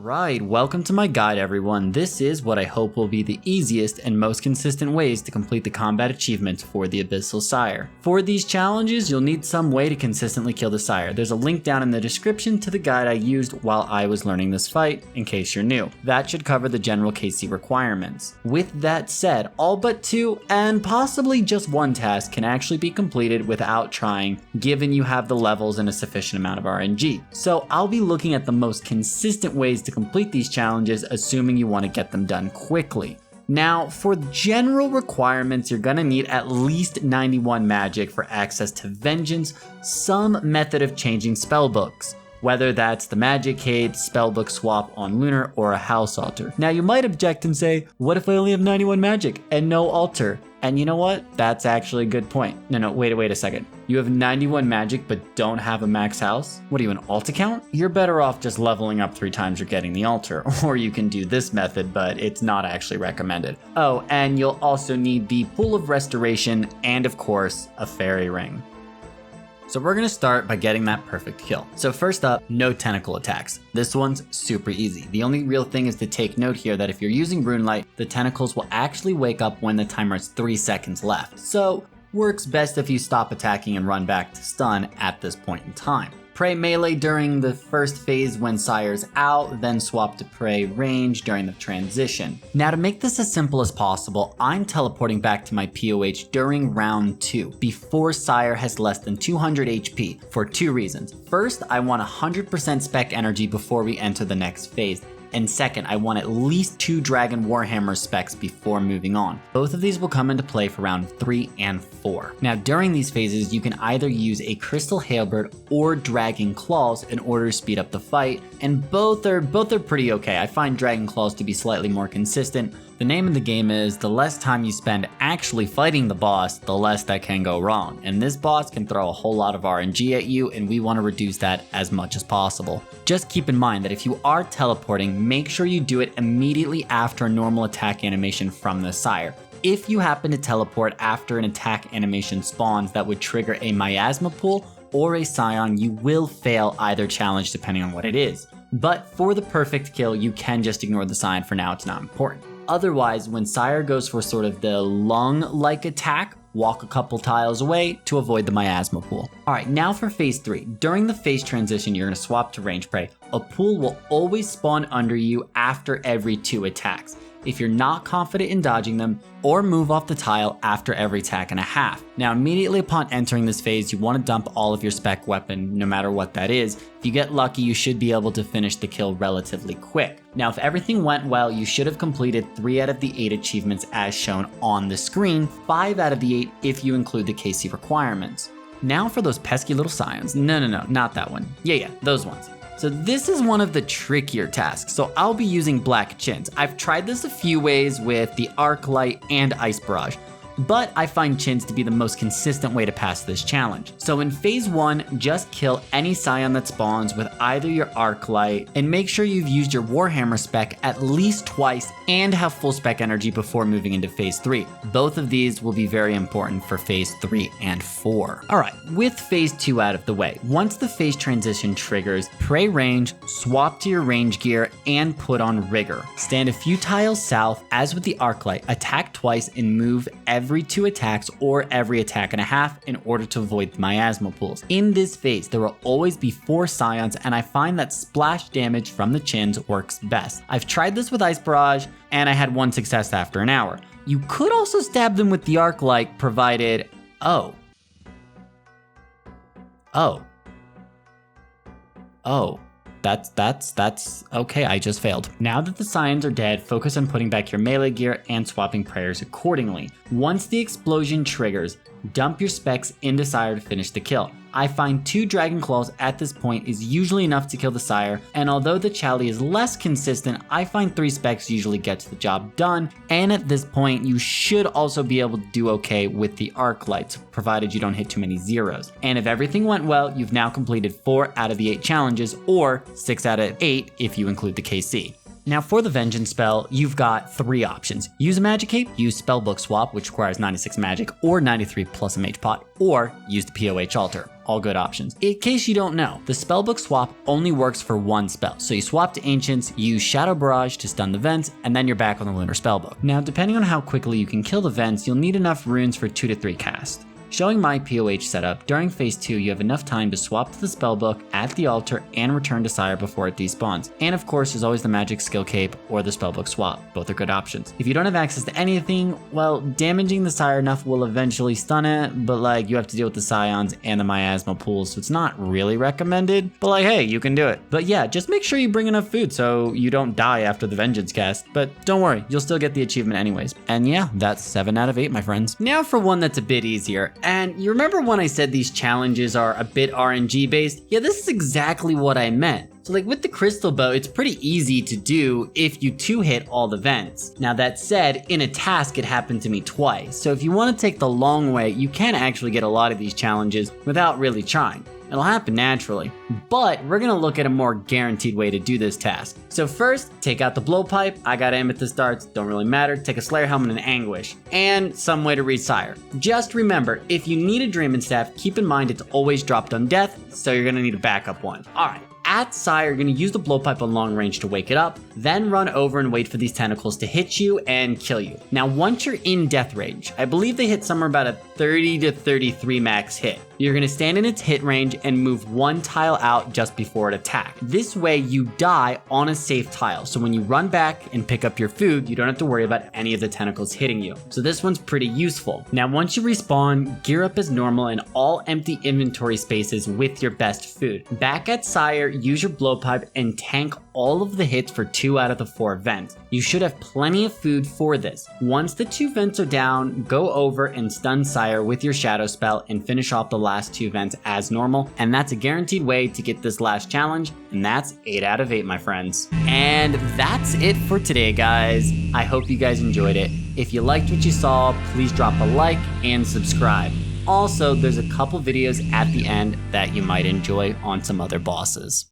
Alright, welcome to my guide everyone. This is what I hope will be the easiest and most consistent ways to complete the combat achievements for the Abyssal Sire. For these challenges, you'll need some way to consistently kill the Sire. There's a link down in the description to the guide I used while I was learning this fight, in case you're new. That should cover the general KC requirements. With that said, all but 2 and possibly just 1 task can actually be completed without trying, given you have the levels and a sufficient amount of RNG. So I'll be looking at the most consistent ways to complete these challenges, assuming you want to get them done quickly. Now, for general requirements, you're gonna need at least 91 magic for access to Vengeance, some method of changing spellbooks, whether that's the Magic Cade, spellbook swap on Lunar, or a house altar. Now you might object and say, what if I only have 91 magic and no altar? And you know what? That's actually a good point. No, wait a second. You have 91 magic but don't have a max house? What are you, an alt account? You're better off just leveling up 3 times or getting the altar. Or you can do this method, but it's not actually recommended. Oh, and you'll also need the Pool of Restoration and of course, a fairy ring. So we're gonna start by getting that perfect kill. So first up, no tentacle attacks. This one's super easy. The only real thing is to take note here that if you're using Runelight, the tentacles will actually wake up when the timer is 3 seconds left. So works best if you stop attacking and run back to stun at this point in time. Pray melee during the first phase when Sire's out, then swap to pray range during the transition. Now to make this as simple as possible, I'm teleporting back to my POH during round 2, before Sire has less than 200 HP, for 2 reasons. First, I want 100% spec energy before we enter the next phase. And second, I want at least 2 Dragon Warhammer specs before moving on. Both of these will come into play for round 3 and 4. Now during these phases, you can either use a Crystal Halberd or Dragon Claws in order to speed up the fight, and both are pretty okay. I find Dragon Claws to be slightly more consistent. The name of the game is the less time you spend actually fighting the boss, the less that can go wrong. And this boss can throw a whole lot of RNG at you, and we want to reduce that as much as possible. Just keep in mind that if you are teleporting, make sure you do it immediately after a normal attack animation from the Sire. If you happen to teleport after an attack animation spawns that would trigger a Miasma Pool or a Scion, you will fail either challenge depending on what it is. But for the perfect kill, you can just ignore the sign for now, it's not important. Otherwise, when Sire goes for sort of the lung-like attack, walk a couple tiles away to avoid the Miasma Pool. Alright, now for phase 3. During the phase transition, you're going to swap to range prey. A pool will always spawn under you after every 2 attacks, if you're not confident in dodging them, or move off the tile after every attack and a half. Now immediately upon entering this phase, you want to dump all of your spec weapon, no matter what that is. If you get lucky, you should be able to finish the kill relatively quick. Now if everything went well, you should have completed 3 out of the 8 achievements as shown on the screen, 5 out of the 8 if you include the KC requirements. Now for those pesky little Scions. No, not that one. Yeah, those ones. So this is one of the trickier tasks, so I'll be using Black Chins. I've tried this a few ways with the Arc Light and Ice Barrage, but I find Chins to be the most consistent way to pass this challenge. So in phase 1, just kill any Scion that spawns with either your Arc Light, and make sure you've used your Warhammer spec at least twice and have full spec energy before moving into phase 3. Both of these will be very important for phase 3 and 4. Alright, with phase 2 out of the way, once the phase transition triggers, pray range, swap to your range gear, and put on Rigor. Stand a few tiles south, as with the Arc Light, attack twice and move every 2 attacks or every attack and a half in order to avoid the Miasma Pools. In this phase, there will always be 4 Scions, and I find that splash damage from the Chins works best. I've tried this with Ice Barrage, and I had 1 success after an hour. You could also stab them with the Arc Light, provided... Oh, that's okay, I just failed. Now that the Scions are dead, focus on putting back your melee gear and swapping prayers accordingly. Once the explosion triggers, dump your specs into Sire to finish the kill. I find 2 Dragon Claws at this point is usually enough to kill the Sire, and although the Chally is less consistent, I find 3 specs usually gets the job done, and at this point you should also be able to do okay with the Arc Lights, provided you don't hit too many zeros. And if everything went well, you've now completed 4 out of the 8 challenges, or 6 out of 8 if you include the KC. Now for the Vengeance spell, you've got 3 options. Use a Magic Cape, use Spellbook Swap, which requires 96 magic or 93 plus a mage pot, or use the POH Altar. All good options. In case you don't know, the Spellbook Swap only works for 1 spell. So you swap to Ancients, use Shadow Barrage to stun the vents, and then you're back on the Lunar Spellbook. Now depending on how quickly you can kill the vents, you'll need enough runes for 2 to 3 casts. Showing my POH setup, during phase 2 you have enough time to swap to the spellbook, at the altar, and return to Sire before it despawns. And of course there's always the magic skill cape or the spellbook swap, both are good options. If you don't have access to anything, well, damaging the Sire enough will eventually stun it, but like you have to deal with the Scions and the miasma pools, so it's not really recommended, but like hey, you can do it. But yeah, just make sure you bring enough food so you don't die after the Vengeance cast, but don't worry, you'll still get the achievement anyways. And yeah, that's 7 out of 8 my friends. Now for one that's a bit easier. And you remember when I said these challenges are a bit RNG based? Yeah, this is exactly what I meant. So like with the crystal bow, it's pretty easy to do if you 2-hit all the vents. Now that said, in a task it happened to me twice. So if you want to take the long way, you can actually get a lot of these challenges without really trying. It'll happen naturally, but we're gonna look at a more guaranteed way to do this task. So first, take out the blowpipe. I got amethyst darts, don't really matter. Take a Slayer helmet and anguish, and some way to reach Sire. Just remember, if you need a Dreamin' Staff, keep in mind it's always dropped on death, so you're gonna need a backup one. All right. At Sire, you're gonna use the blowpipe on long range to wake it up, then run over and wait for these tentacles to hit you and kill you. Now, once you're in death range, I believe they hit somewhere about a 30 to 33 max hit. You're gonna stand in its hit range and move 1 tile out just before it attacks. This way you die on a safe tile, so when you run back and pick up your food, you don't have to worry about any of the tentacles hitting you. So this one's pretty useful. Now once you respawn, gear up as normal in all empty inventory spaces with your best food. Back at Sire, use your blowpipe and tank all of the hits for 2 out of the 4 vents. You should have plenty of food for this. Once the 2 vents are down, go over and stun Sire with your shadow spell and finish off the last 2 vents as normal, and that's a guaranteed way to get this last challenge, and that's 8 out of 8 my friends. And that's it for today guys. I hope you guys enjoyed it. If you liked what you saw, please drop a like and subscribe. Also, there's a couple videos at the end that you might enjoy on some other bosses.